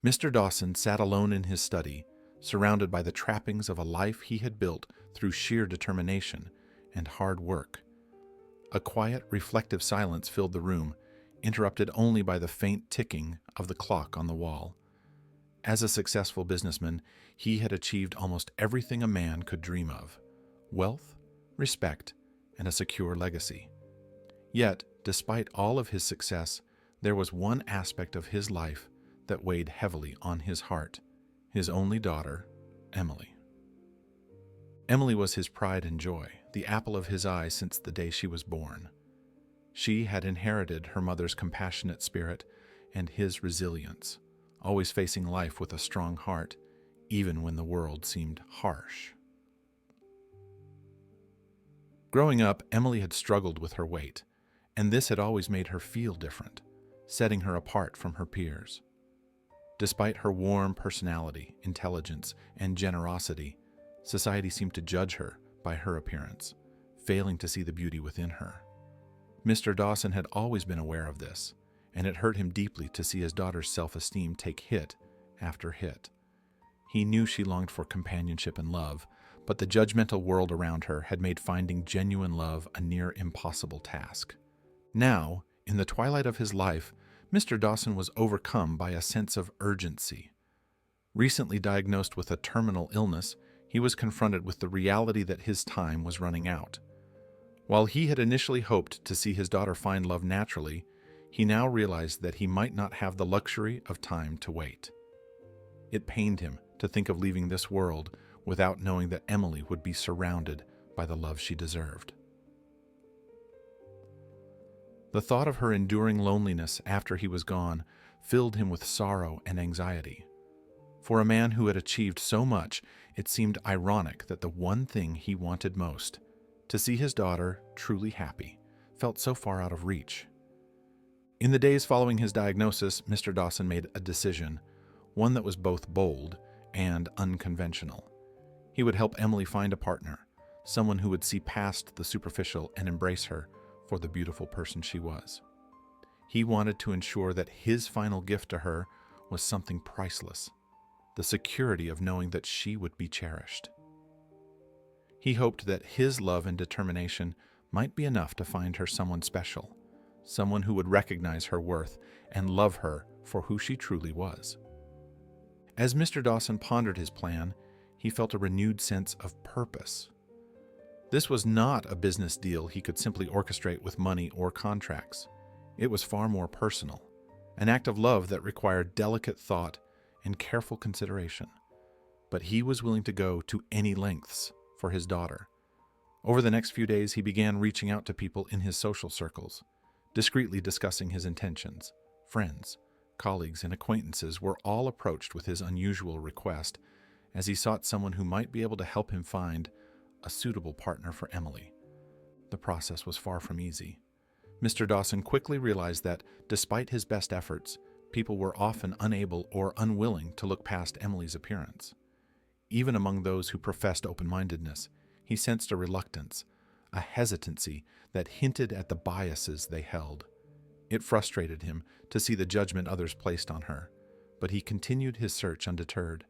Mr. Dawson sat alone in his study, surrounded by the trappings of a life he had built through sheer determination and hard work. A quiet, reflective silence filled the room, interrupted only by the faint ticking of the clock on the wall. As a successful businessman, he had achieved almost everything a man could dream of: wealth, respect, and a secure legacy. Yet, despite all of his success, there was one aspect of his life that weighed heavily on his heart: his only daughter, Emily. Emily was his pride and joy, the apple of his eye since the day she was born. She had inherited her mother's compassionate spirit and his resilience, always facing life with a strong heart, even when the world seemed harsh. Growing up, Emily had struggled with her weight, and this had always made her feel different, setting her apart from her peers. Despite her warm personality, intelligence, and generosity, society seemed to judge her by her appearance, failing to see the beauty within her. Mr. Dawson had always been aware of this, and it hurt him deeply to see his daughter's self-esteem take hit after hit. He knew she longed for companionship and love, but the judgmental world around her had made finding genuine love a near impossible task. Now, in the twilight of his life, Mr. Dawson was overcome by a sense of urgency. Recently diagnosed with a terminal illness, he was confronted with the reality that his time was running out. While he had initially hoped to see his daughter find love naturally, he now realized that he might not have the luxury of time to wait. It pained him to think of leaving this world without knowing that Emily would be surrounded by the love she deserved. The thought of her enduring loneliness after he was gone filled him with sorrow and anxiety. For a man who had achieved so much, it seemed ironic that the one thing he wanted most, to see his daughter truly happy, felt so far out of reach. In the days following his diagnosis, Mr. Dawson made a decision, one that was both bold and unconventional. He would help Emily find a partner, someone who would see past the superficial and embrace her for the beautiful person she was. He wanted to ensure that his final gift to her was something priceless: the security of knowing that she would be cherished. He hoped that his love and determination might be enough to find her someone special, someone who would recognize her worth and love her for who she truly was. As Mr. Dawson pondered his plan, he felt a renewed sense of purpose. This was not a business deal he could simply orchestrate with money or contracts. It was far more personal, an act of love that required delicate thought and careful consideration. But he was willing to go to any lengths for his daughter. Over the next few days, he began reaching out to people in his social circles, discreetly discussing his intentions. Friends, colleagues, and acquaintances were all approached with his unusual request, as he sought someone who might be able to help him find a suitable partner for Emily. The process was far from easy. Mr. Dawson quickly realized that, despite his best efforts, people were often unable or unwilling to look past Emily's appearance. Even among those who professed open-mindedness, he sensed a reluctance, a hesitancy that hinted at the biases they held. It frustrated him to see the judgment others placed on her, but he continued his search undeterred.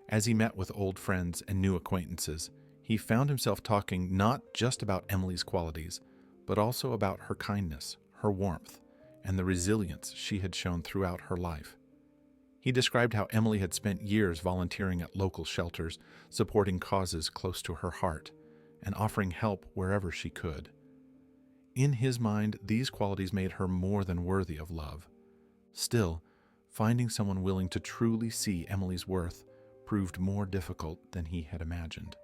As he met with old friends and new acquaintances, he found himself talking not just about Emily's qualities, but also about her kindness, her warmth, and the resilience she had shown throughout her life. He described how Emily had spent years volunteering at local shelters, supporting causes close to her heart, and offering help wherever she could. In his mind, these qualities made her more than worthy of love. Still, finding someone willing to truly see Emily's worth proved more difficult than he had imagined.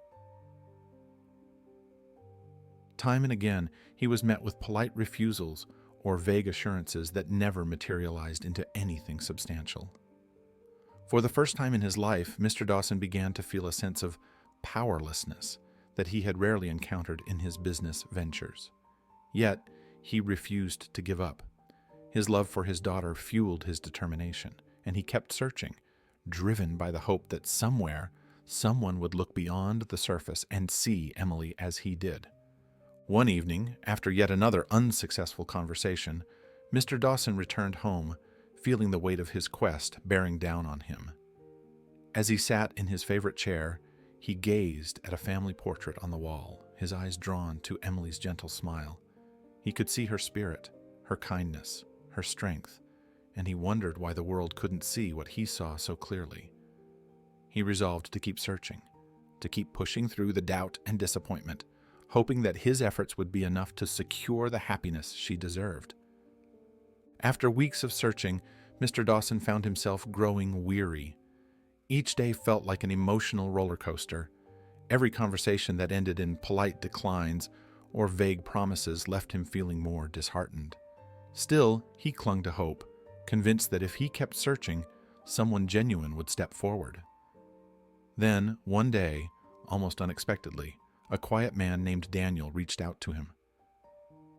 Time and again, he was met with polite refusals or vague assurances that never materialized into anything substantial. For the first time in his life, Mr. Dawson began to feel a sense of powerlessness that he had rarely encountered in his business ventures. Yet, he refused to give up. His love for his daughter fueled his determination, and he kept searching, driven by the hope that somewhere, someone would look beyond the surface and see Emily as he did. One evening, after yet another unsuccessful conversation, Mr. Dawson returned home, feeling the weight of his quest bearing down on him. As he sat in his favorite chair, he gazed at a family portrait on the wall, his eyes drawn to Emily's gentle smile. He could see her spirit, her kindness, her strength, and he wondered why the world couldn't see what he saw so clearly. He resolved to keep searching, to keep pushing through the doubt and disappointment, hoping that his efforts would be enough to secure the happiness she deserved. After weeks of searching, Mr. Dawson found himself growing weary. Each day felt like an emotional roller coaster. Every conversation that ended in polite declines or vague promises left him feeling more disheartened. Still, he clung to hope, convinced that if he kept searching, someone genuine would step forward. Then, one day, almost unexpectedly, a quiet man named Daniel reached out to him.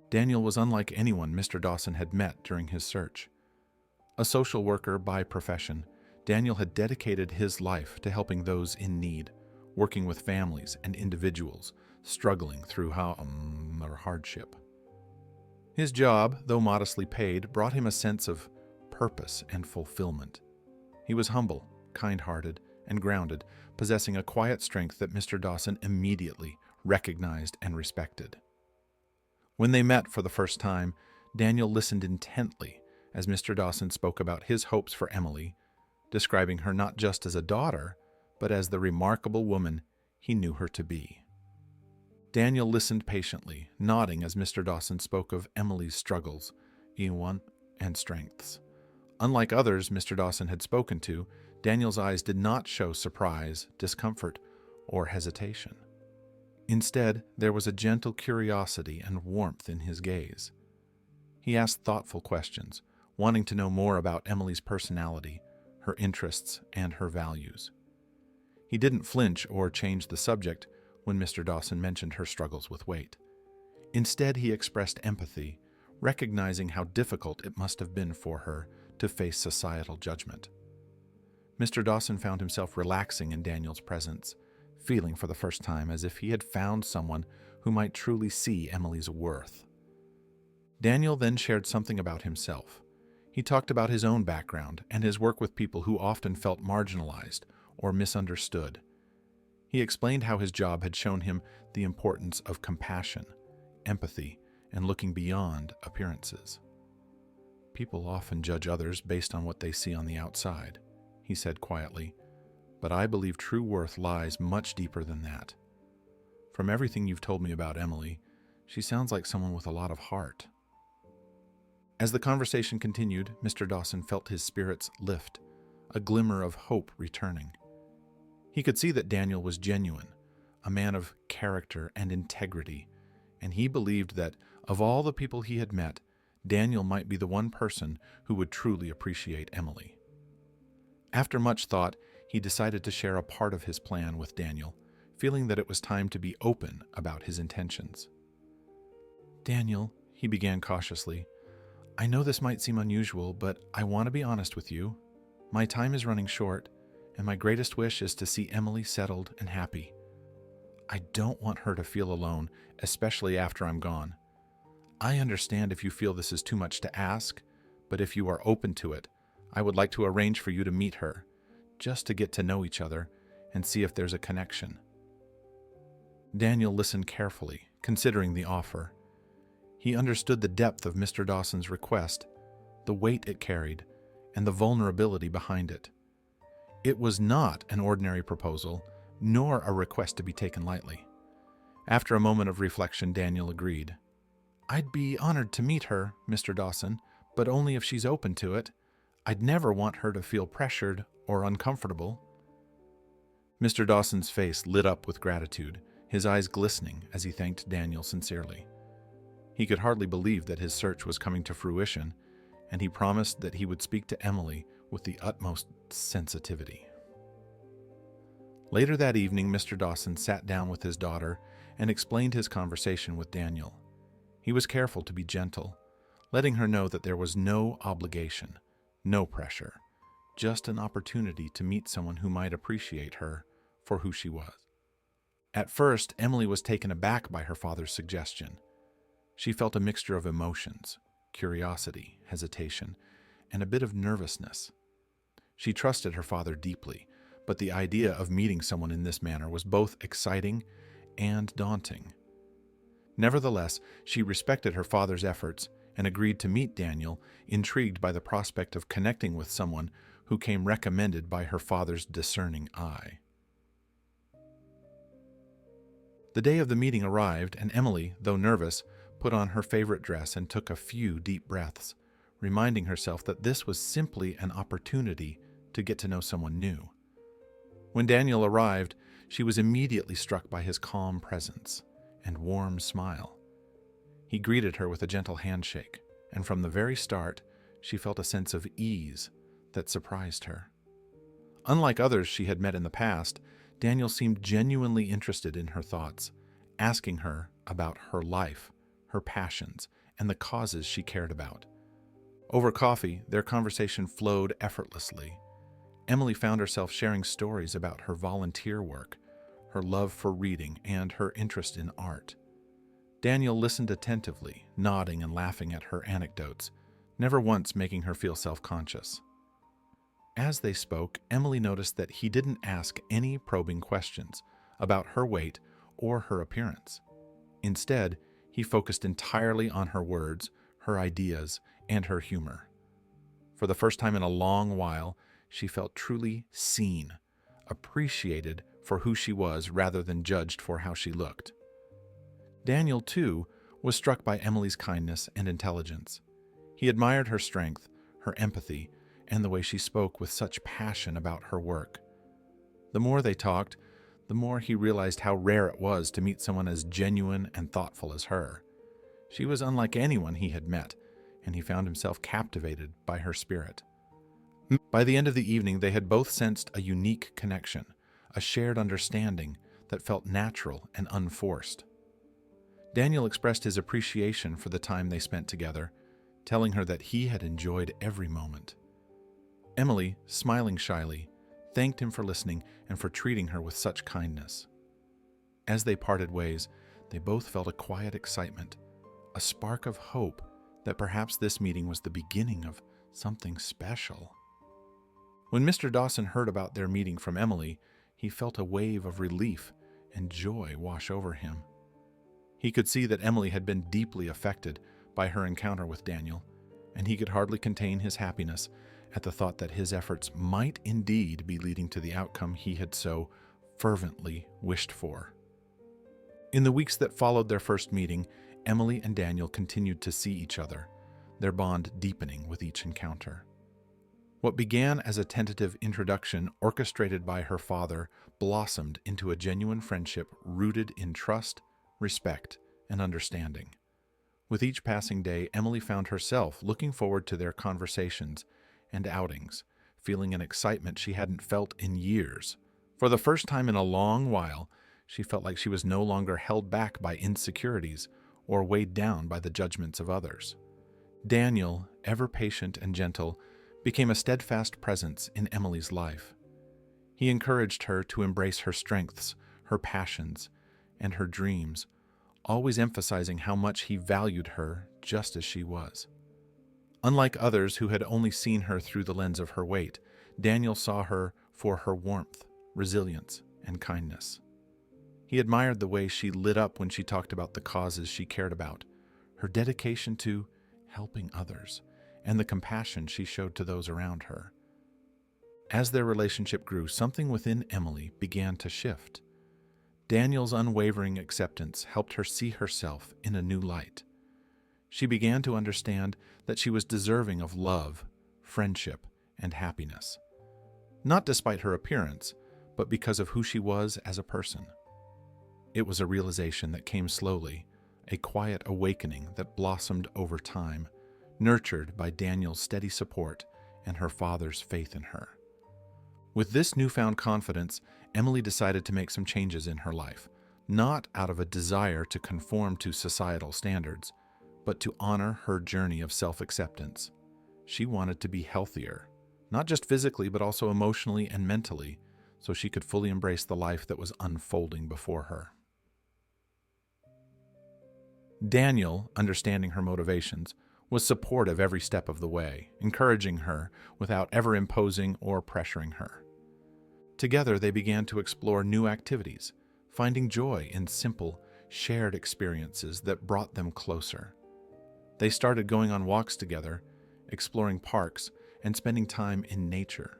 Daniel was unlike anyone Mr. Dawson had met during his search. A social worker by profession, Daniel had dedicated his life to helping those in need, working with families and individuals struggling through hardship. His job, though modestly paid, brought him a sense of purpose and fulfillment. He was humble, kind-hearted, and grounded, possessing a quiet strength that Mr. Dawson immediately recognized and respected. When they met for the first time, Daniel listened intently as Mr. Dawson spoke about his hopes for Emily, describing her not just as a daughter, but as the remarkable woman he knew her to be. Daniel listened patiently, nodding as Mr. Dawson spoke of Emily's struggles, and strengths. Unlike others Mr. Dawson had spoken to, Daniel's eyes did not show surprise, discomfort, or hesitation. Instead, there was a gentle curiosity and warmth in his gaze. He asked thoughtful questions, wanting to know more about Emily's personality, her interests, and her values. He didn't flinch or change the subject when Mr. Dawson mentioned her struggles with weight. Instead, he expressed empathy, recognizing how difficult it must have been for her to face societal judgment. Mr. Dawson found himself relaxing in Daniel's presence, feeling for the first time as if he had found someone who might truly see Emily's worth. Daniel then shared something about himself. He talked about his own background and his work with people who often felt marginalized or misunderstood. He explained how his job had shown him the importance of compassion, empathy, and looking beyond appearances. People often judge others based on what they see on the outside, he said quietly, but I believe true worth lies much deeper than that. From everything you've told me about Emily, she sounds like someone with a lot of heart. As the conversation continued, Mr. Dawson felt his spirits lift, a glimmer of hope returning. He could see that Daniel was genuine, a man of character and integrity, and he believed that, of all the people he had met, Daniel might be the one person who would truly appreciate Emily. After much thought, he decided to share a part of his plan with Daniel, feeling that it was time to be open about his intentions. Daniel, he began cautiously, I know this might seem unusual, but I want to be honest with you. My time is running short, and my greatest wish is to see Emily settled and happy. I don't want her to feel alone, especially after I'm gone. I understand if you feel this is too much to ask, but if you are open to it, I would like to arrange for you to meet her, just to get to know each other and see if there's a connection. Daniel listened carefully, considering the offer. He understood the depth of Mr. Dawson's request, the weight it carried, and the vulnerability behind it. It was not an ordinary proposal, nor a request to be taken lightly. After a moment of reflection, Daniel agreed. I'd be honored to meet her, Mr. Dawson, but only if she's open to it. I'd never want her to feel pressured or uncomfortable. Mr. Dawson's face lit up with gratitude, his eyes glistening as he thanked Daniel sincerely. He could hardly believe that his search was coming to fruition, and he promised that he would speak to Emily with the utmost sensitivity. Later that evening, Mr. Dawson sat down with his daughter and explained his conversation with Daniel. He was careful to be gentle, letting her know that there was no obligation, no pressure, just an opportunity to meet someone who might appreciate her for who she was. At first, Emily was taken aback by her father's suggestion. She felt a mixture of emotions, curiosity, hesitation, and a bit of nervousness. She trusted her father deeply, but the idea of meeting someone in this manner was both exciting and daunting. Nevertheless, she respected her father's efforts and agreed to meet Daniel, intrigued by the prospect of connecting with someone who came recommended by her father's discerning eye. The day of the meeting arrived, and Emily, though nervous, put on her favorite dress and took a few deep breaths, reminding herself that this was simply an opportunity to get to know someone new. When Daniel arrived, she was immediately struck by his calm presence and warm smile. He greeted her with a gentle handshake, and from the very start, she felt a sense of ease that surprised her. Unlike others she had met in the past, Daniel seemed genuinely interested in her thoughts, asking her about her life, her passions, and the causes she cared about. Over coffee, their conversation flowed effortlessly. Emily found herself sharing stories about her volunteer work, her love for reading, and her interest in art. Daniel listened attentively, nodding and laughing at her anecdotes, never once making her feel self-conscious. As they spoke, Emily noticed that he didn't ask any probing questions about her weight or her appearance. Instead, he focused entirely on her words, her ideas, and her humor. For the first time in a long while, she felt truly seen, appreciated for who she was rather than judged for how she looked. Daniel, too, was struck by Emily's kindness and intelligence. He admired her strength, her empathy, and the way she spoke with such passion about her work. The more they talked, the more he realized how rare it was to meet someone as genuine and thoughtful as her. She was unlike anyone he had met, and he found himself captivated by her spirit. By the end of the evening, they had both sensed a unique connection, a shared understanding that felt natural and unforced. Daniel expressed his appreciation for the time they spent together, telling her that he had enjoyed every moment. Emily, smiling shyly, thanked him for listening and for treating her with such kindness. As they parted ways, they both felt a quiet excitement, a spark of hope that perhaps this meeting was the beginning of something special. When Mr. Dawson heard about their meeting from Emily, he felt a wave of relief and joy wash over him. He could see that Emily had been deeply affected by her encounter with Daniel, and he could hardly contain his happiness at the thought that his efforts might indeed be leading to the outcome he had so fervently wished for. In the weeks that followed their first meeting, Emily and Daniel continued to see each other, their bond deepening with each encounter. What began as a tentative introduction orchestrated by her father blossomed into a genuine friendship rooted in trust, respect, and understanding. With each passing day, Emily found herself looking forward to their conversations and outings, feeling an excitement she hadn't felt in years. For the first time in a long while, she felt like she was no longer held back by insecurities or weighed down by the judgments of others. Daniel, ever patient and gentle, became a steadfast presence in Emily's life. He encouraged her to embrace her strengths, her passions, and her dreams, always emphasizing how much he valued her just as she was. Unlike others who had only seen her through the lens of her weight, Daniel saw her for her warmth, resilience, and kindness. He admired the way she lit up when she talked about the causes she cared about, her dedication to helping others, and the compassion she showed to those around her. As their relationship grew, something within Emily began to shift. Daniel's unwavering acceptance helped her see herself in a new light. She began to understand that she was deserving of love, friendship, and happiness. Not despite her appearance, but because of who she was as a person. It was a realization that came slowly, a quiet awakening that blossomed over time, nurtured by Daniel's steady support and her father's faith in her. With this newfound confidence, Emily decided to make some changes in her life, not out of a desire to conform to societal standards, but to honor her journey of self-acceptance. She wanted to be healthier, not just physically, but also emotionally and mentally, so she could fully embrace the life that was unfolding before her. Daniel, understanding her motivations, was supportive every step of the way, encouraging her without ever imposing or pressuring her. Together, they began to explore new activities, finding joy in simple, shared experiences that brought them closer. They started going on walks together, exploring parks, and spending time in nature.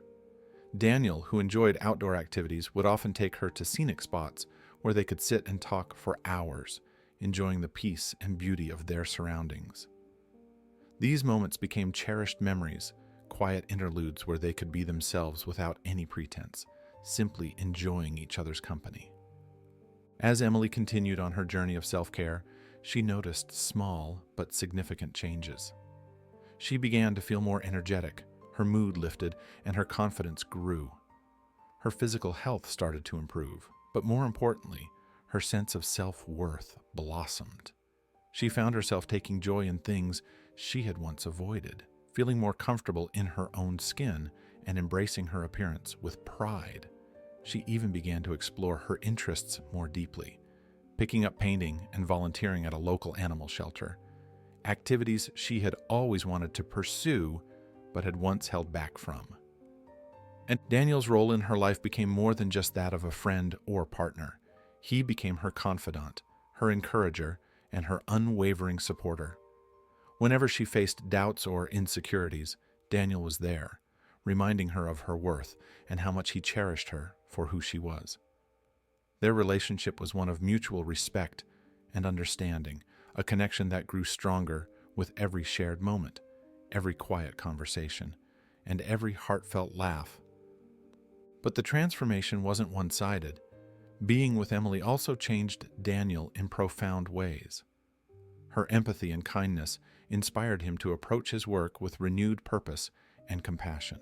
Daniel, who enjoyed outdoor activities, would often take her to scenic spots where they could sit and talk for hours, enjoying the peace and beauty of their surroundings. These moments became cherished memories, quiet interludes where they could be themselves without any pretense, simply enjoying each other's company. As Emily continued on her journey of self-care, she noticed small but significant changes. She began to feel more energetic, her mood lifted, and her confidence grew. Her physical health started to improve, but more importantly, her sense of self-worth blossomed. She found herself taking joy in things she had once avoided, feeling more comfortable in her own skin and embracing her appearance with pride. She even began to explore her interests more deeply, picking up painting and volunteering at a local animal shelter, activities she had always wanted to pursue but had once held back from. And Daniel's role in her life became more than just that of a friend or partner. He became her confidant, her encourager, and her unwavering supporter. Whenever she faced doubts or insecurities, Daniel was there, reminding her of her worth and how much he cherished her for who she was. Their relationship was one of mutual respect and understanding, a connection that grew stronger with every shared moment, every quiet conversation, and every heartfelt laugh. But the transformation wasn't one-sided. Being with Emily also changed Daniel in profound ways. Her empathy and kindness inspired him to approach his work with renewed purpose and compassion.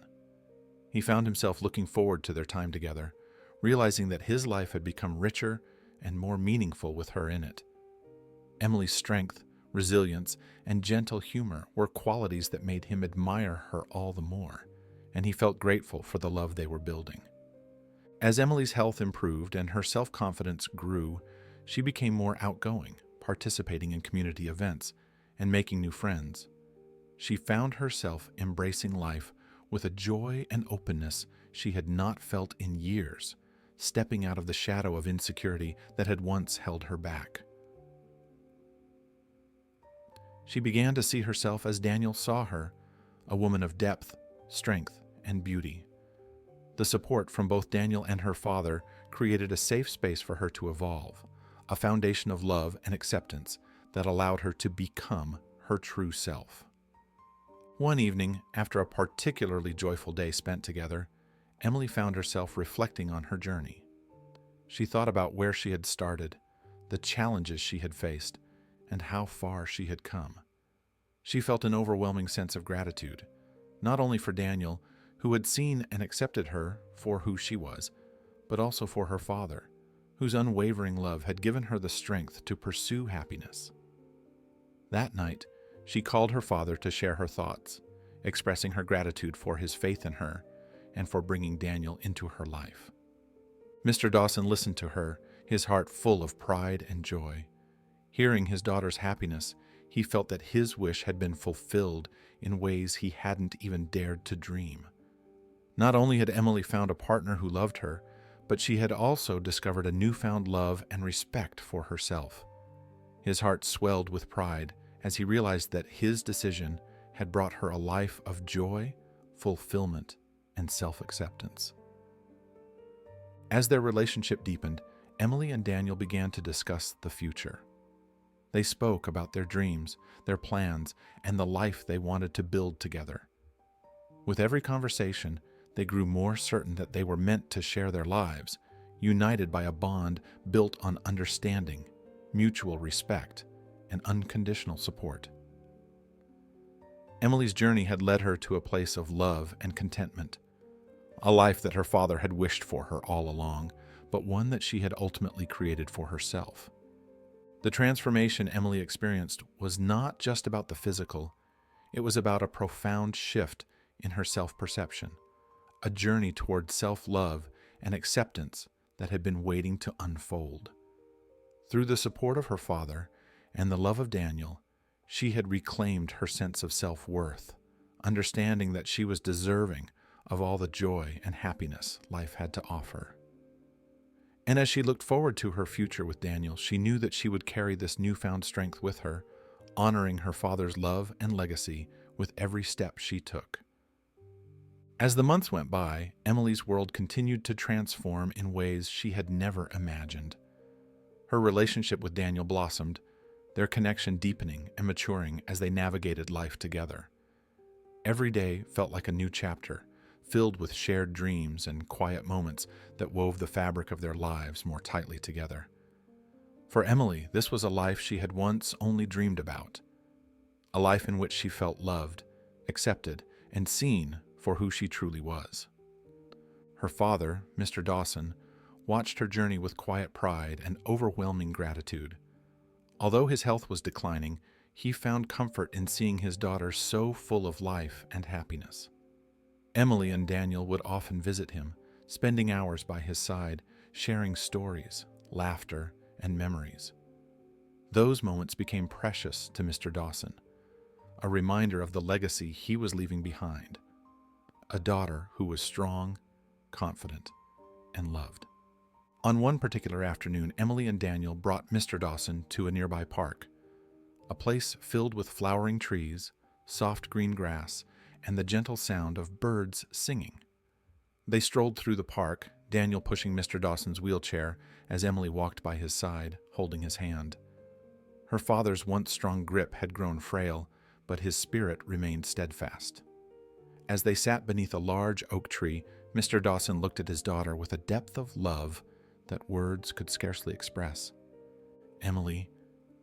He found himself looking forward to their time together, realizing that his life had become richer and more meaningful with her in it. Emily's strength, resilience, and gentle humor were qualities that made him admire her all the more, and he felt grateful for the love they were building. As Emily's health improved and her self-confidence grew, she became more outgoing, participating in community events, and making new friends. She found herself embracing life with a joy and openness she had not felt in years, stepping out of the shadow of insecurity that had once held her back. She began to see herself as Daniel saw her, a woman of depth, strength, and beauty. The support from both Daniel and her father created a safe space for her to evolve, a foundation of love and acceptance that allowed her to become her true self. One evening, after a particularly joyful day spent together, Emily found herself reflecting on her journey. She thought about where she had started, the challenges she had faced, and how far she had come. She felt an overwhelming sense of gratitude, not only for Daniel, who had seen and accepted her for who she was, but also for her father, whose unwavering love had given her the strength to pursue happiness. That night, she called her father to share her thoughts, expressing her gratitude for his faith in her and for bringing Daniel into her life. Mr. Dawson listened to her, his heart full of pride and joy. Hearing his daughter's happiness, he felt that his wish had been fulfilled in ways he hadn't even dared to dream. Not only had Emily found a partner who loved her, but she had also discovered a newfound love and respect for herself. His heart swelled with pride as he realized that his decision had brought her a life of joy, fulfillment, and self-acceptance. As their relationship deepened, Emily and Daniel began to discuss the future. They spoke about their dreams, their plans, and the life they wanted to build together. With every conversation, they grew more certain that they were meant to share their lives, united by a bond built on understanding, mutual respect, and unconditional support. Emily's journey had led her to a place of love and contentment, a life that her father had wished for her all along, but one that she had ultimately created for herself. The transformation Emily experienced was not just about the physical, it was about a profound shift in her self-perception, a journey toward self-love and acceptance that had been waiting to unfold. Through the support of her father and the love of Daniel, She had reclaimed her sense of self-worth, understanding that she was deserving of all the joy and happiness life had to offer. And as she looked forward to her future with Daniel, she knew that she would carry this newfound strength with her, honoring her father's love and legacy with every step she took. As the months went by, Emily's world continued to transform in ways she had never imagined. Her relationship with Daniel blossomed, their connection deepening and maturing as they navigated life together. Every day felt like a new chapter, filled with shared dreams and quiet moments that wove the fabric of their lives more tightly together. For Emily, this was a life she had once only dreamed about, a life in which she felt loved, accepted, and seen for who she truly was. Her father, Mr. Dawson, watched her journey with quiet pride and overwhelming gratitude. Although his health was declining, he found comfort in seeing his daughter so full of life and happiness. Emily and Daniel would often visit him, spending hours by his side, sharing stories, laughter, and memories. Those moments became precious to Mr. Dawson, a reminder of the legacy he was leaving behind, a daughter who was strong, confident, and loved. On one particular afternoon, Emily and Daniel brought Mr. Dawson to a nearby park, a place filled with flowering trees, soft green grass, and the gentle sound of birds singing. They strolled through the park, Daniel pushing Mr. Dawson's wheelchair as Emily walked by his side, holding his hand. Her father's once strong grip had grown frail, but his spirit remained steadfast. As they sat beneath a large oak tree, Mr. Dawson looked at his daughter with a depth of love that words could scarcely express. "Emily,"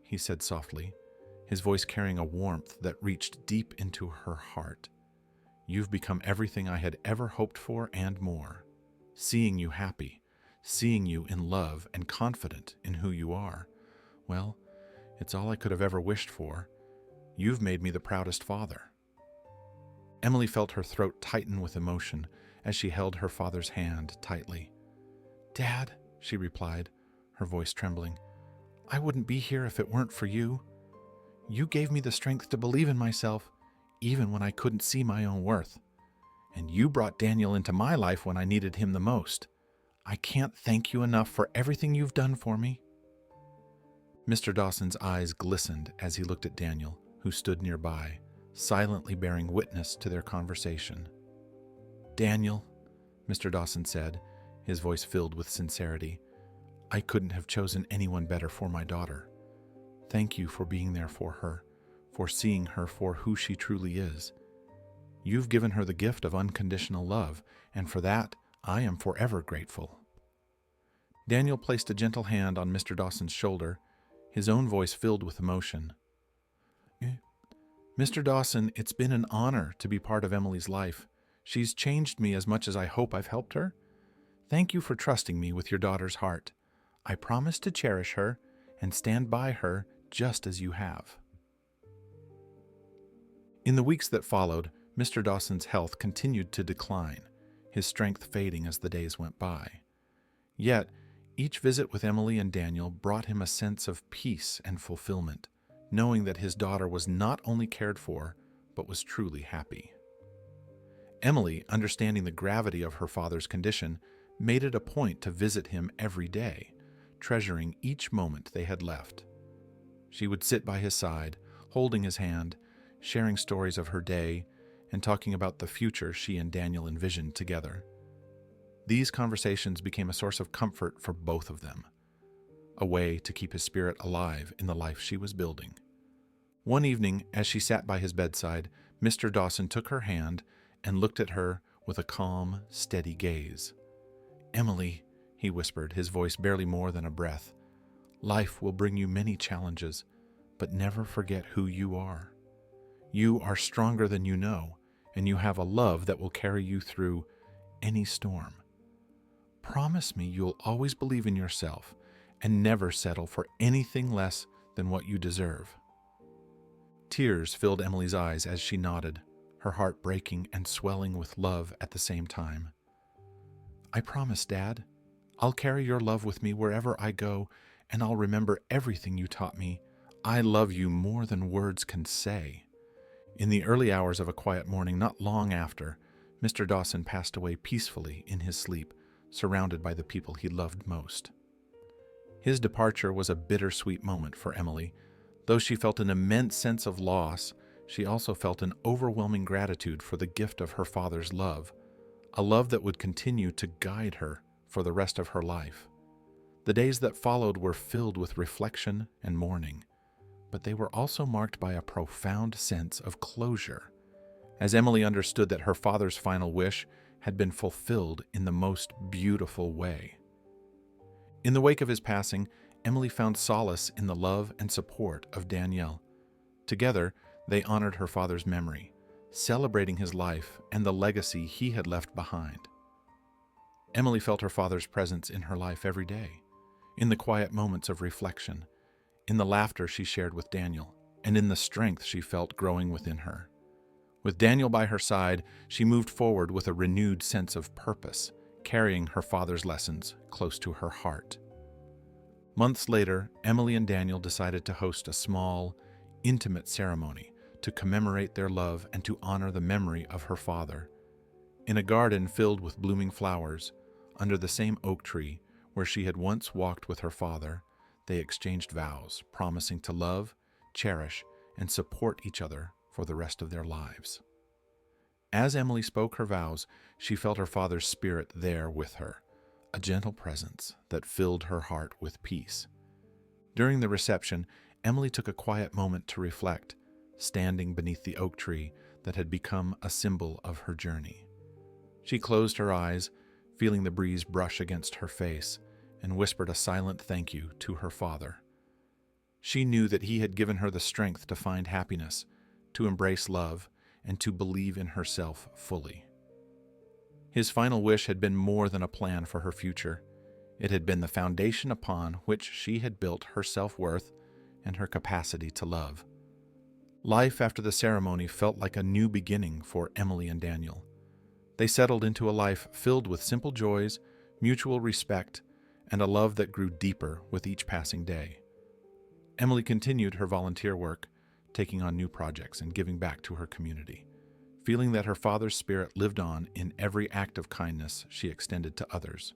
he said softly, his voice carrying a warmth that reached deep into her heart. "You've become everything I had ever hoped for and more. Seeing you happy, seeing you in love and confident in who you are, well, it's all I could have ever wished for. You've made me the proudest father." Emily felt her throat tighten with emotion as she held her father's hand tightly. "Dad," she replied, her voice trembling, "I wouldn't be here if it weren't for you. You gave me the strength to believe in myself, even when I couldn't see my own worth. And you brought Daniel into my life when I needed him the most. I can't thank you enough for everything you've done for me." Mr. Dawson's eyes glistened as he looked at Daniel, who stood nearby, silently bearing witness to their conversation. "Daniel," Mr. Dawson said, his voice filled with sincerity, "I couldn't have chosen anyone better for my daughter. Thank you for being there for her, for seeing her for who she truly is. You've given her the gift of unconditional love, and for that, I am forever grateful." Daniel placed a gentle hand on Mr. Dawson's shoulder, his own voice filled with emotion. "Mr. Dawson, it's been an honor to be part of Emily's life. She's changed me as much as I hope I've helped her. Thank you for trusting me with your daughter's heart. I promise to cherish her and stand by her just as you have." In the weeks that followed, Mr. Dawson's health continued to decline, his strength fading as the days went by. Yet, each visit with Emily and Daniel brought him a sense of peace and fulfillment, knowing that his daughter was not only cared for, but was truly happy. Emily, understanding the gravity of her father's condition, made it a point to visit him every day, treasuring each moment they had left. She would sit by his side, holding his hand, sharing stories of her day, and talking about the future she and Daniel envisioned together. These conversations became a source of comfort for both of them, a way to keep his spirit alive in the life she was building. One evening, as she sat by his bedside, Mr. Dawson took her hand and looked at her with a calm, steady gaze. "Emily," he whispered, his voice barely more than a breath, "life will bring you many challenges, but never forget who you are. You are stronger than you know, and you have a love that will carry you through any storm. Promise me you'll always believe in yourself and never settle for anything less than what you deserve." Tears filled Emily's eyes as she nodded, her heart breaking and swelling with love at the same time. "I promise, Dad. I'll carry your love with me wherever I go, and I'll remember everything you taught me. I love you more than words can say." In the early hours of a quiet morning not long after, Mr. Dawson passed away peacefully in his sleep, surrounded by the people he loved most. His departure was a bittersweet moment for Emily. Though she felt an immense sense of loss, she also felt an overwhelming gratitude for the gift of her father's love, a love that would continue to guide her for the rest of her life. The days that followed were filled with reflection and mourning, but they were also marked by a profound sense of closure, as Emily understood that her father's final wish had been fulfilled in the most beautiful way. In the wake of his passing, Emily found solace in the love and support of Danielle. Together, they honored her father's memory, celebrating his life and the legacy he had left behind. Emily felt her father's presence in her life every day, in the quiet moments of reflection, in the laughter she shared with Daniel, and in the strength she felt growing within her. With Daniel by her side, she moved forward with a renewed sense of purpose, carrying her father's lessons close to her heart. Months later, Emily and Daniel decided to host a small, intimate ceremony to commemorate their love and to honor the memory of her father. In a garden filled with blooming flowers, under the same oak tree where she had once walked with her father, they exchanged vows, promising to love, cherish, and support each other for the rest of their lives. As Emily spoke her vows, she felt her father's spirit there with her, a gentle presence that filled her heart with peace. During the reception, Emily took a quiet moment to reflect, standing beneath the oak tree that had become a symbol of her journey. She closed her eyes, feeling the breeze brush against her face, and whispered a silent thank you to her father. She knew that he had given her the strength to find happiness, to embrace love, and to believe in herself fully. His final wish had been more than a plan for her future. It had been the foundation upon which she had built her self-worth and her capacity to love. Life after the ceremony felt like a new beginning for Emily and Daniel. They settled into a life filled with simple joys, mutual respect, and a love that grew deeper with each passing day. Emily continued her volunteer work, taking on new projects and giving back to her community, feeling that her father's spirit lived on in every act of kindness she extended to others.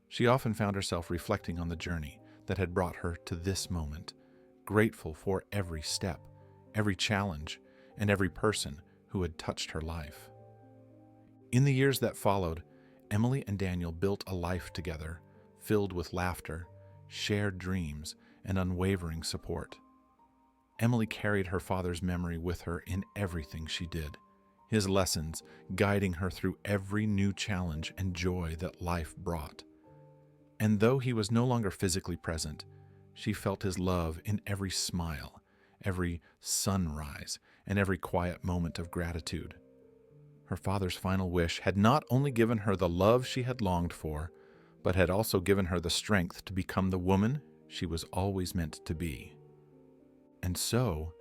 She often found herself reflecting on the journey that had brought her to this moment, grateful for every step, every challenge, and every person who had touched her life. In the years that followed, Emily and Daniel built a life together, filled with laughter, shared dreams, and unwavering support. Emily carried her father's memory with her in everything she did, his lessons guiding her through every new challenge and joy that life brought. And though he was no longer physically present, she felt his love in every smile, every sunrise, and every quiet moment of gratitude. Her father's final wish had not only given her the love she had longed for, but had also given her the strength to become the woman she was always meant to be. And so,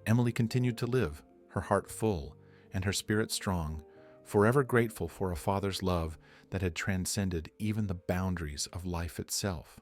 Emily continued to live, her heart full and her spirit strong, forever grateful for a father's love that had transcended even the boundaries of life itself.